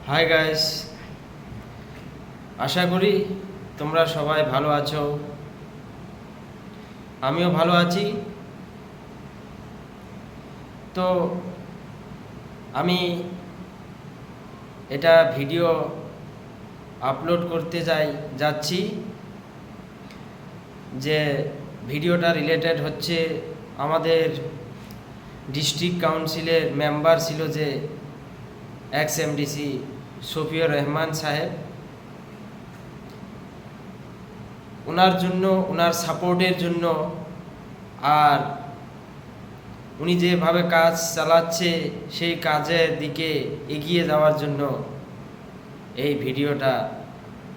Hi guys, আশা করি তোমরা সবাই ভালো আছো। আমিও ভালো আছি। তো আমি এটা ভিডিও আপলোড করতে যাচ্ছি যে ভিডিওটা রিলেটেড হচ্ছে আমাদের ডিস্ট্রিক্ট কাউন্সিলের মেম্বার ছিল যে এক্স এমডিসি শফিউর রহমান সাহেব, ওনার জন্য, ওনার সাপোর্টের জন্য, আর উনি যেভাবে কাজ চালাচ্ছে সেই কাজের দিকে এগিয়ে যাওয়ার জন্য এই ভিডিওটা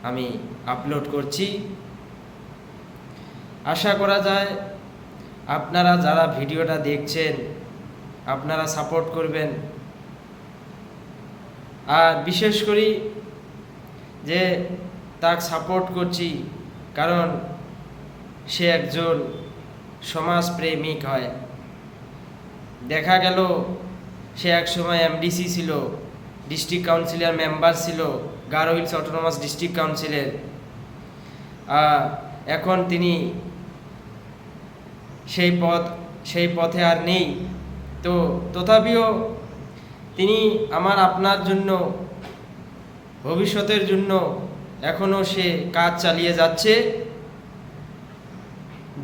আমি আপলোড করছি। আশা করা যায় আপনারা যারা ভিডিওটা দেখছেন আপনারা সাপোর্ট করবেন। আর বিশেষ করি যে তাকে সাপোর্ট করছি কারণ সে একজন সমাজপ্রেমিক হয়। দেখা গেল সে একসময় এমডিসি ছিল, ডিস্ট্রিক্ট কাউন্সিলের মেম্বার ছিল, গারো হিলস অটোনমাস ডিস্ট্রিক্ট কাউন্সিলের। এখন তিনি সেই পথে আর নেই। তো তথাপিও তিনি আমার আপনার জন্য, ভবিষ্যতের জন্য এখনও সে কাজ চালিয়ে যাচ্ছে।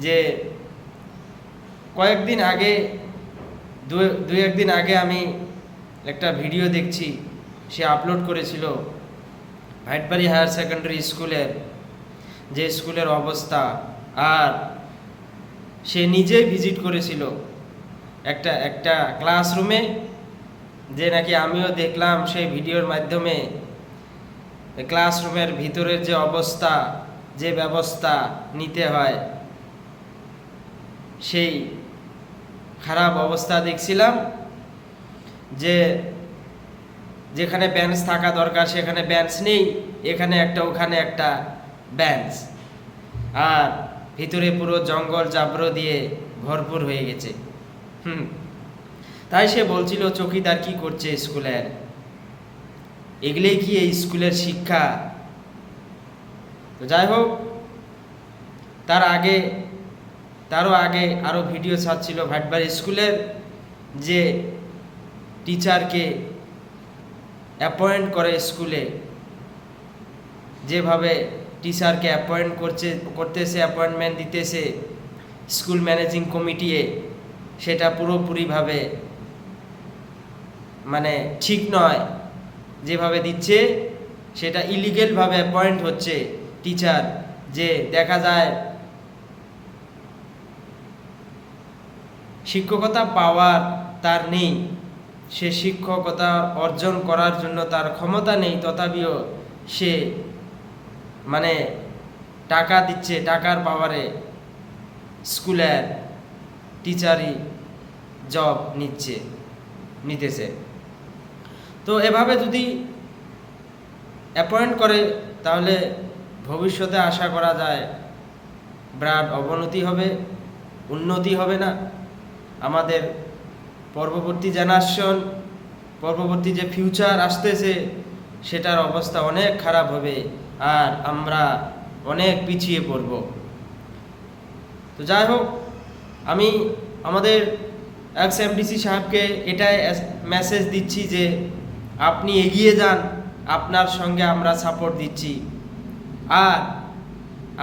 যে কয়েকদিন আগে, দু একদিন আগে আমি একটা ভিডিও দেখছি, সে আপলোড করেছিল ভাইটবাড়ি হায়ার সেকেন্ডারি স্কুলের যে স্কুলের অবস্থা। আর সে নিজেই ভিজিট করেছিল একটা ক্লাসরুমে, যে নাকি আমিও দেখলাম সেই ভিডিওর মাধ্যমে। ক্লাসরুমের ভিতরের যে অবস্থা, যে ব্যবস্থা নিতে হয়, সেই খারাপ অবস্থা দেখছিলাম। যে যেখানে বেঞ্চ থাকা দরকার সেখানে বেঞ্চ নেই, এখানে একটা ওখানে একটা বেঞ্চ, আর ভিতরে পুরো জঙ্গল জাবড়ো দিয়ে ভরপুর হয়ে গেছে। তাই সে বলছিল চৌকিদার কি করছে স্কুলের, এগুলোই কি এই স্কুলের শিক্ষা? তো যাই হোক, তারও আগে আরও ভিডিও ছাড়ছিল ভাটবাড়ি স্কুলের যে টিচারকে অ্যাপয়েন্ট করে স্কুলে, যেভাবে টিচারকে অ্যাপয়েন্ট করতেছে, অ্যাপয়েন্টমেন্ট দিতেছে স্কুল ম্যানেজিং কমিটিয়ে, সেটা পুরোপুরিভাবে মানে ঠিক নয়। যেভাবে দিচ্ছে সেটা ইলিগেলভাবে অ্যাপয়েন্ট হচ্ছে টিচার। যে দেখা যায় শিক্ষকতা পাওয়ার তার নেই, সে শিক্ষকতা অর্জন করার জন্য তার ক্ষমতা নেই, তথাপিও সে মানে টাকা দিচ্ছে, টাকার পাওয়ারে স্কুলের টিচারই জব নিতেছে। তো এভাবে যদি অ্যাপয়েন্ট করে তাহলে ভবিষ্যতে আশা করা যায় বিরাট অবনতি হবে, উন্নতি হবে না। আমাদের পরবর্তী জেনারেশন, পরবর্তী যে ফিউচার আসতেছে সেটার অবস্থা অনেক খারাপ হবে, আর আমরা অনেক পিছিয়ে পড়ব। তো যাই হোক, আমি আমাদের এক্স এমডিসি সাহেবকে এটাই মেসেজ দিচ্ছি যে আপনি এগিয়ে যান, আপনার সঙ্গে আমরা সাপোর্ট দিচ্ছি। আর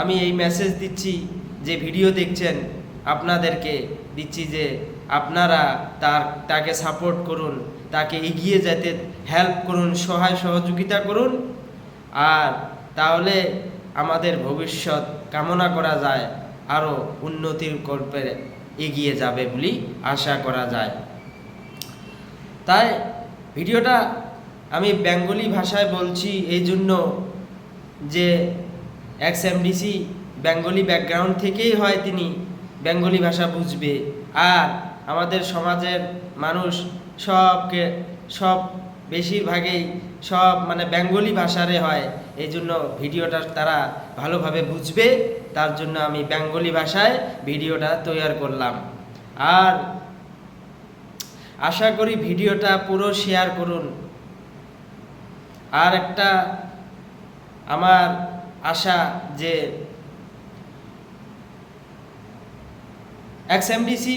আমি এই মেসেজ দিচ্ছি যে ভিডিও দেখছেন আপনাদেরকে দিচ্ছি যে আপনারা তাকে সাপোর্ট করুন, তাকে এগিয়ে যেতে হেল্প করুন, সহায় সহযোগিতা করুন। আর তাহলে আমাদের ভবিষ্যৎ কামনা করা যায় আরও উন্নতির কল্পে এগিয়ে যাবে বলে আশা করা যায়। তাই ভিডিওটা আমি বেঙ্গলি ভাষায় বলছি এই জন্য যে এক্স এমডিসি বেঙ্গলি ব্যাকগ্রাউন্ড থেকেই হয়, তিনি বেঙ্গলি ভাষা বুঝবে। আর আমাদের সমাজের মানুষ সব বেশিরভাগই সব মানে বেঙ্গলি ভাষারে হয়, এই জন্য ভিডিওটা তারা ভালোভাবে বুঝবে। তার জন্য আমি বেঙ্গলি ভাষায় ভিডিওটা তৈরি করলাম। আর আশা করি ভিডিওটা পুরো শেয়ার করুন। আর একটা আমার আশা যে এক্সএমডিসি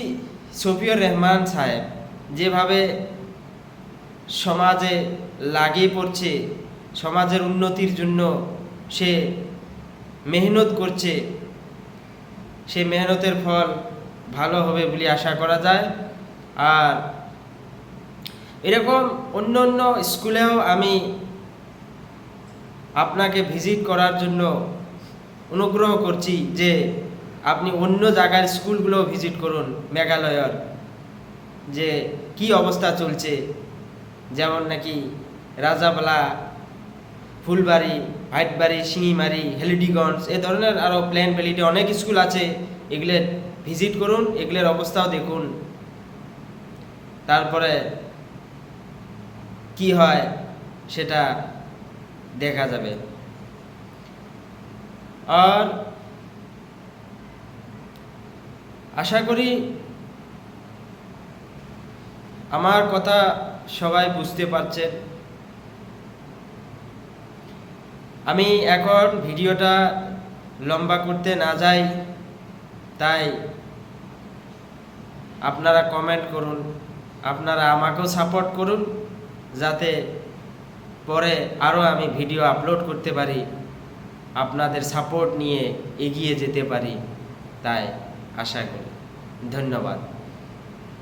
শফিউর রহমান সাহেব যেভাবে সমাজে লাগিয়ে পড়ছে, সমাজের উন্নতির জন্য সে মেহনত করছে, সে মেহনতের ফল ভালো হবে বলে আশা করা যায়। আর এরকম অন্য অন্য স্কুলেও আমি আপনাকে ভিজিট করার জন্য অনুগ্রহ করছি যে আপনি অন্য জায়গার স্কুলগুলো ভিজিট করুন, মেঘালয়ের যে কি অবস্থা চলছে, যেমন নাকি রাজাবালা, ফুলবাড়ি, হাইটবাড়ি, শিঙিমারি, হেলিডিগঞ্জ, এ ধরনের আরও প্ল্যান ভ্যালিতে অনেক স্কুল আছে, এগুলো ভিজিট করুন, এগুলোর অবস্থাও দেখুন, তারপরে কি হয় সেটা দেখা যাবে। আর আশা করি আমার কথা সবাই বুঝতে পারছেন। আমি এখন ভিডিওটা লম্বা করতে না যাই, তাই আপনারা কমেন্ট করুন, আপনারা আমাকেও সাপোর্ট করুন, যাতে পরে আরও আমি ভিডিও আপলোড করতে পারি, আপনাদের সাপোর্ট নিয়ে এগিয়ে যেতে পারি, তাই আশা করি। ধন্যবাদ।